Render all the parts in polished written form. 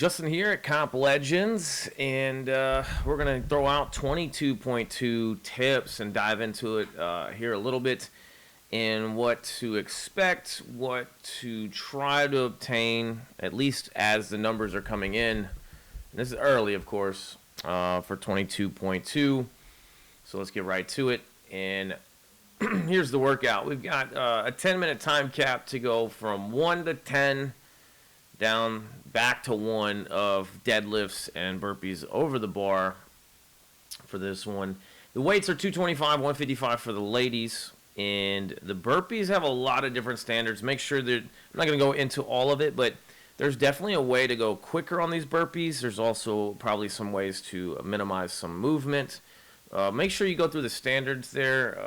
Justin here at Comp Legends, and we're going to throw out 22.2 tips and dive into it here a little bit, and what to expect, what to try to obtain, at least as the numbers are coming in. And this is early, of course, for 22.2, so let's get right to it. And here's the workout. We've got a 10-minute time cap to go from 1 to 10, down back to 1 of deadlifts and burpees over the bar for this one. The weights are 225, 155 for the ladies, and the burpees have a lot of different standards. Make sure that I'm not going to go into all of it, but there's definitely a way to go quicker on these burpees. There's also probably some ways to minimize some movement. Make sure you go through the standards there.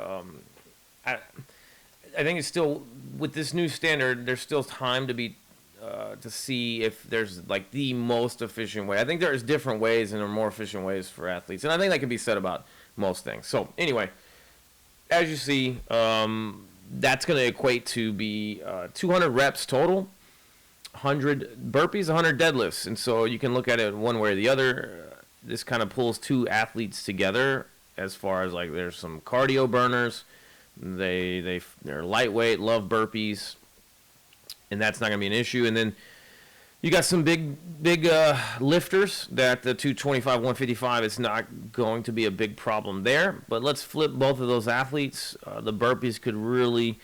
I think it's still, with this new standard, there's still time to be to see if there's like the most efficient way. I think there's different ways and there are more efficient ways for athletes, and I think that can be said about most things. So anyway, as you see, that's going to equate to be 200 reps total, 100 burpees, 100 deadlifts, and so you can look at it one way or the other. This kind of pulls two athletes together as far as like there's some cardio burners. They're lightweight, love burpees, and that's not going to be an issue. And then you got some big lifters that the 225, 155 is not going to be a big problem there. But let's flip both of those athletes. The burpees could really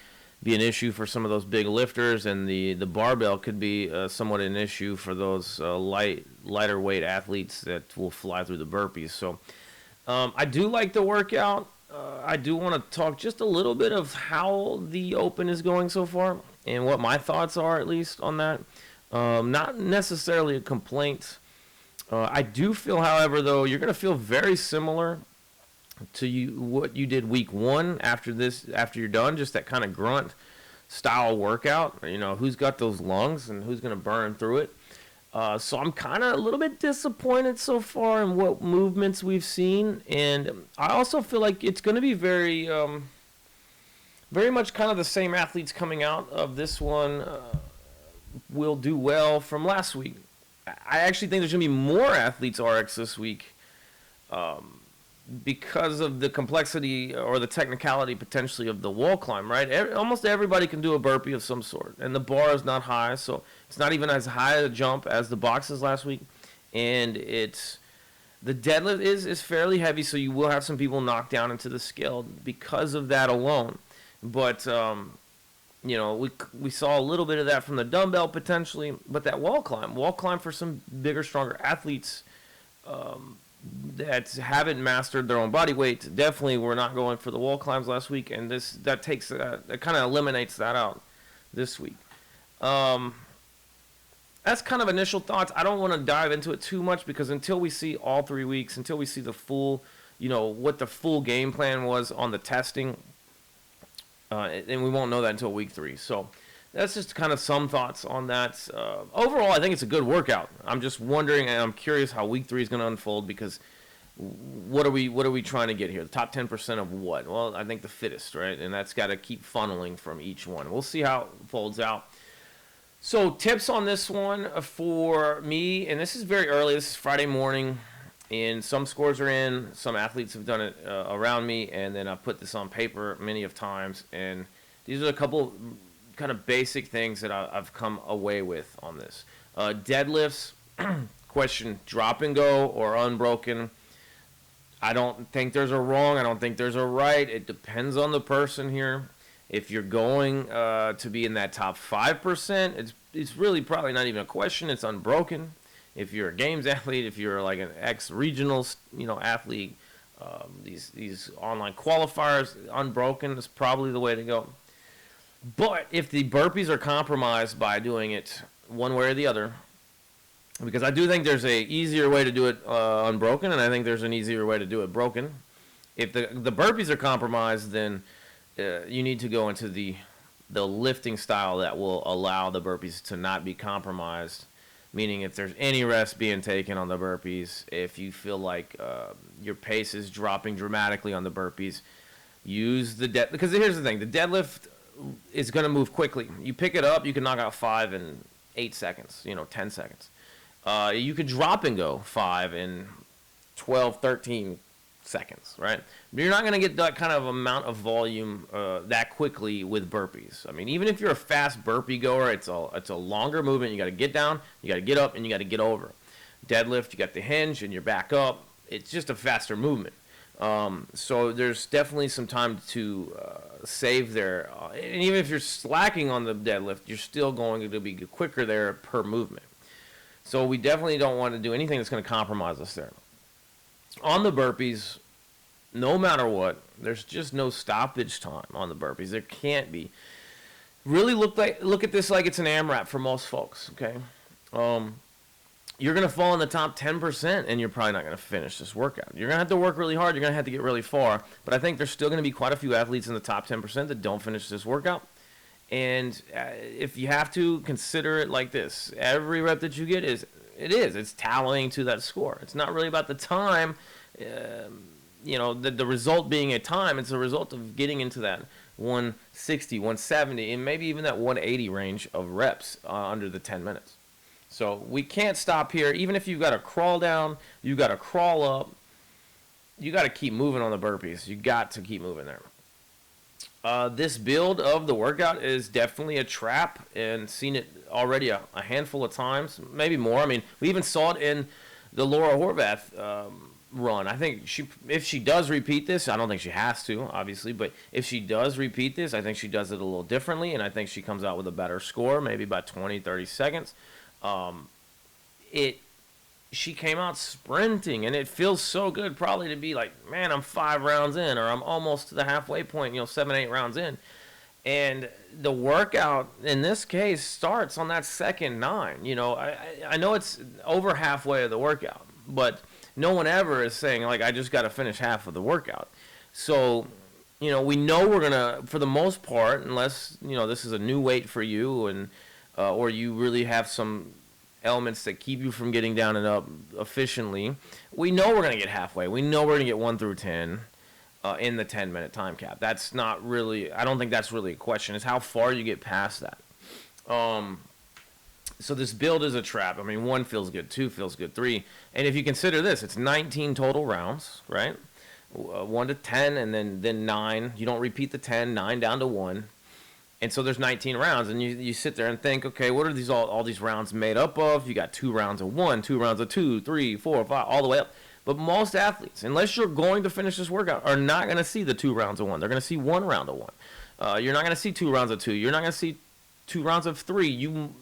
be an issue for some of those big lifters, and the barbell could be somewhat an issue for those lighter weight athletes that will fly through the burpees. So I do like the workout. I do want to talk just a little bit of how the Open is going so far and what my thoughts are, at least, on that. Not necessarily a complaint. I do feel, however, though, you're going to feel very similar to what you did week 1 after you're done, just that kind of grunt style workout. You know, who's got those lungs and who's going to burn through it. So I'm kind of a little bit disappointed so far in what movements we've seen, and I also feel like it's going to be very much kind of the same athletes coming out of this one will do well from last week. I actually think there's going to be more athletes RX this week because of the complexity or the technicality potentially of the wall climb, right? Almost everybody can do a burpee of some sort, and the bar is not high, so it's not even as high a jump as the boxes last week, and the deadlift is fairly heavy, so you will have some people knocked down into the scale because of that alone. But you know, we saw a little bit of that from the dumbbell potentially, but that wall climb for some bigger, stronger athletes that haven't mastered their own body weight, definitely we're not going for the wall climbs last week, and that kind of eliminates that out this week. That's kind of initial thoughts. I don't want to dive into it too much because until we see all 3 weeks, until we see the full, you know, what the full game plan was on the testing, and we won't know that until week 3. So that's just kind of some thoughts on that. Overall, I think it's a good workout. I'm just wondering, and I'm curious how week 3 is going to unfold, because what are we trying to get here? The top 10% of what? Well, I think the fittest, right? And that's got to keep funneling from each one. We'll see how it folds out. So tips on this one for me, and this is very early. This is Friday morning, and some scores are in. Some athletes have done it around me, and then I've put this on paper many of times. And these are a couple kind of basic things that I've come away with on this. Deadlifts, question, drop and go or unbroken. I don't think there's a wrong. I don't think there's a right. It depends on the person here. If you're going to be in that top 5%, it's really probably not even a question. It's unbroken. If you're a games athlete, if you're like an ex-regional, athlete, these online qualifiers, unbroken is probably the way to go. But if the burpees are compromised by doing it one way or the other, because I do think there's a easier way to do it unbroken, and I think there's an easier way to do it broken. If the burpees are compromised, then you need to go into the lifting style that will allow the burpees to not be compromised. Meaning, if there's any rest being taken on the burpees, if you feel like your pace is dropping dramatically on the burpees, use the because here's the thing: the deadlift is going to move quickly. You pick it up, you can knock out 5 in 8 seconds, 10 seconds. You could drop and go 5 in 12, 13 seconds, right? But you're not going to get that kind of amount of volume that quickly with burpees. I mean, even if you're a fast burpee goer, it's a longer movement. You got to get down, you got to get up, and you got to get over. Deadlift, you got the hinge, and you're back up. It's just a faster movement. So there's definitely some time to save there. And even if you're slacking on the deadlift, you're still going to be quicker there per movement. So we definitely don't want to do anything that's going to compromise us there. On the burpees, no matter what, there's just no stoppage time on the burpees. There can't be. Really look at this like it's an AMRAP for most folks, okay? You're going to fall in the top 10%, and you're probably not going to finish this workout. You're going to have to work really hard. You're going to have to get really far. But I think there's still going to be quite a few athletes in the top 10% that don't finish this workout. And if you have to, consider it like this. Every rep that you get it's tallying to that score. It's not really about the time, the result being a time. It's a result of getting into that 160, 170, and maybe even that 180 range of reps under the 10 minutes. So we can't stop here. Even if you've got to crawl down, you've got to crawl up, you got to keep moving on the burpees. You got to keep moving there. This build of the workout is definitely a trap, and seen it already a handful of times, maybe more. I mean, we even saw it in the Laura Horvath run. I think if she does repeat this, I don't think she has to, obviously, but if she does repeat this, I think she does it a little differently, and I think she comes out with a better score, maybe by 20, 30 seconds. She came out sprinting, and it feels so good probably to be like, man, I'm 5 rounds in, or I'm almost to the halfway point, 7, 8 rounds in. And the workout in this case starts on that second 9. I know it's over halfway of the workout, but no one ever is saying, like, I just got to finish half of the workout. So, we know we're going to, for the most part, unless, this is a new weight for you, and or you really have some elements that keep you from getting down and up efficiently, we know we're going to get halfway. We know we're going to get 1 through 10 in the 10-minute time cap. That's not really, I don't think that's really a question. It's how far you get past that. So this build is a trap. I mean, 1 feels good, 2 feels good, 3. And if you consider this, it's 19 total rounds, right? 1 to 10, and then 9. You don't repeat the 10, 9 down to 1. And so there's 19 rounds, and you sit there and think, okay, what are these all these rounds made up of? You got 2 rounds of 1, 2 rounds of 2, 3, 4, 5, all the way up. But most athletes, unless you're going to finish this workout, are not going to see the 2 rounds of 1. They're going to see 1 round of 1. You're not going to see 2 rounds of 2. You're not going to see 2 rounds of 3. You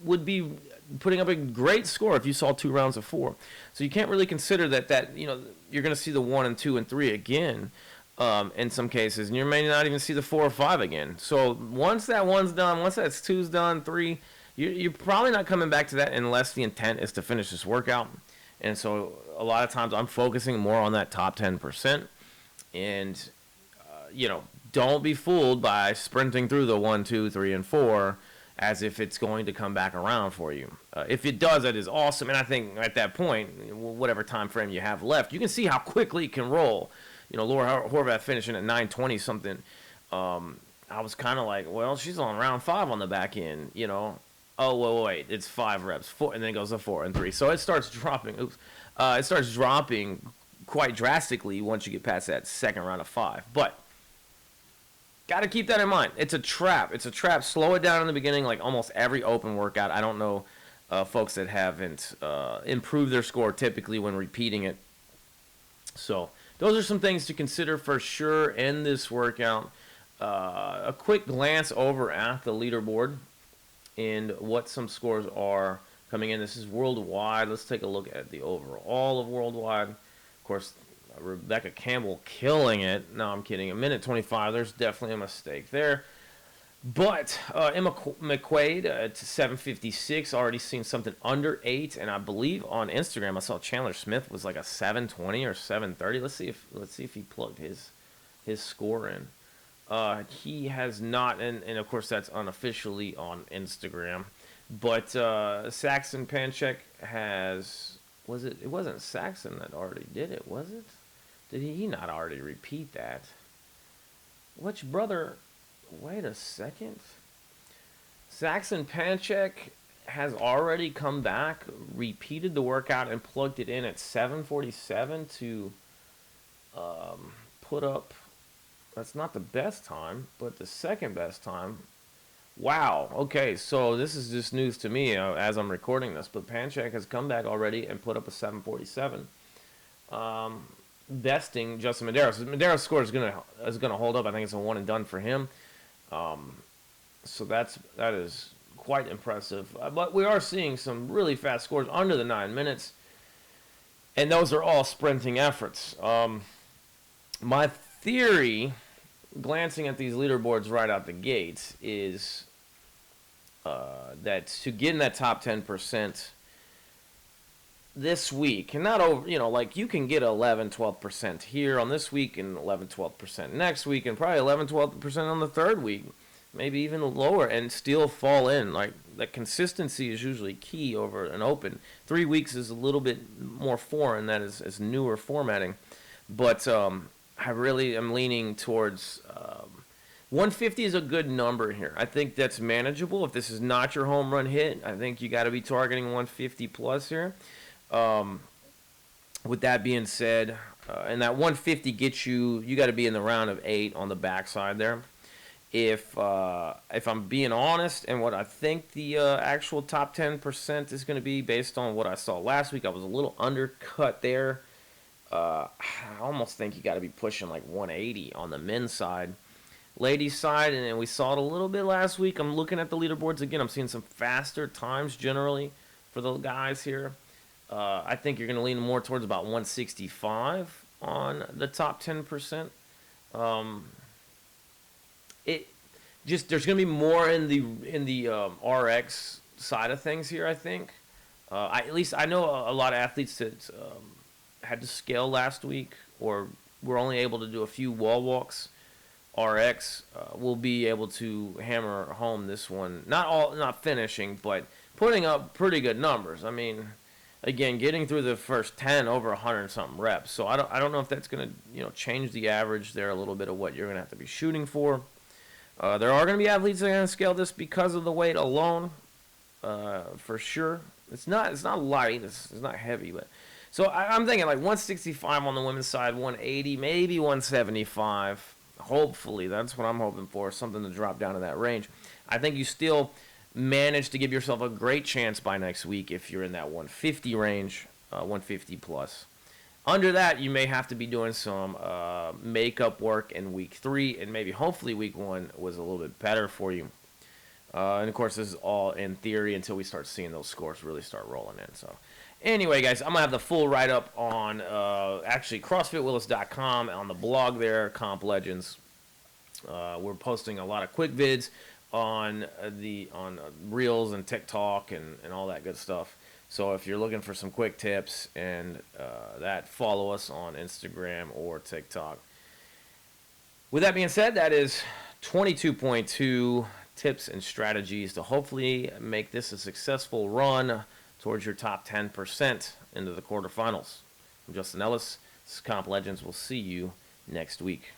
would be putting up a great score if you saw 2 rounds of 4. So you can't really consider that you're going to see the 1 and 2 and 3 again. In some cases, and you may not even see the 4 or 5 again. So once that 1's done, once that 2's done, 3, you're probably not coming back to that unless the intent is to finish this workout. And so a lot of times I'm focusing more on that top 10%. And, don't be fooled by sprinting through the 1, 2, 3, and 4 as if it's going to come back around for you. If it does, that is awesome. And I think at that point, whatever time frame you have left, you can see how quickly it can roll. Laura Horvath finishing at 9:20 something. I was kind of like, well, she's on round 5 on the back end. Oh, wait, it's 5 reps, 4, and then it goes to 4 and 3. So it starts dropping. It starts dropping quite drastically once you get past that second round of 5. But got to keep that in mind. It's a trap. It's a trap. Slow it down in the beginning, like almost every open workout. I don't know folks that haven't improved their score typically when repeating it. So those are some things to consider for sure in this workout. A quick glance over at the leaderboard and what some scores are coming in. This is worldwide. Let's take a look at the overall of worldwide. Of course, Rebecca Campbell killing it. No, I'm kidding. 1:25. There's definitely a mistake there. But Emma McQuaid at 7:56, already seen something under 8, and I believe on Instagram I saw Chandler Smith was like a 7:20 or 7:30. Let's see if he plugged his score in. He has not, and of course that's unofficially on Instagram. But Saxon Panchek has, it wasn't Saxon that already did it, was it? Did he not already repeat that? Which brother? Wait a second. Saxon Panchek has already come back, repeated the workout, and plugged it in at 7:47 to put up. That's not the best time, but the second best time. Wow. Okay, so this is just news to me as I'm recording this. But Panchak has come back already and put up a 7:47, besting Justin Medeiros. Medeiros' score is gonna hold up. I think it's a one and done for him. So that is quite impressive. But we are seeing some really fast scores under the 9 minutes, and those are all sprinting efforts. My theory, glancing at these leaderboards right out the gates, is that to get in that top 10% this week, and not over, like you can get 11, 12% here on this week and 11, 12% next week, and probably 11, 12% on the third week, maybe even lower, and still fall in. Like, that consistency is usually key over an open. 3 weeks is a little bit more foreign, that is newer formatting, but I really am leaning towards 150 is a good number here. I think that's manageable. If this is not your home run hit, I think you got to be targeting 150 plus here. With that being said, and that 150 gets you got to be in the round of 8 on the backside there. If I'm being honest, and what I think the actual top 10% is going to be based on what I saw last week, I was a little undercut there. I almost think you got to be pushing like 180 on the men's side. Ladies' side, and then we saw it a little bit last week. I'm looking at the leaderboards again. I'm seeing some faster times generally for the guys here. I think you're going to lean more towards about 165 on the top 10%. There's going to be more in the RX side of things here, I think. At least I know a lot of athletes that had to scale last week or were only able to do a few wall walks. RX will be able to hammer home this one. Not finishing, but putting up pretty good numbers. I mean, again, getting through the first 10 over 100 something reps. So I don't know if that's going to change the average there a little bit of what you're going to have to be shooting for. There are going to be athletes that are going to scale this because of the weight alone, for sure. It's not light. It's not heavy, but so I'm thinking like 165 on the women's side, 180, maybe 175. Hopefully, that's what I'm hoping for, something to drop down to that range. I think you still manage to give yourself a great chance by next week if you're in that 150 range, 150 plus. Under that, you may have to be doing some makeup work in week 3, and maybe hopefully week 1 was a little bit better for you. And of course, this is all in theory until we start seeing those scores really start rolling in. So anyway, guys, I'm going to have the full write-up on actually CrossFitWillis.com on the blog there, Comp Legends. We're posting a lot of quick vids on Reels and TikTok and all that good stuff. So if you're looking for some quick tips and follow us on Instagram or TikTok. With that being said, that is 22.2 tips and strategies to hopefully make this a successful run towards your top 10% into the quarterfinals. I'm Justin Ellis. This is Comp Legends. We'll see you next week.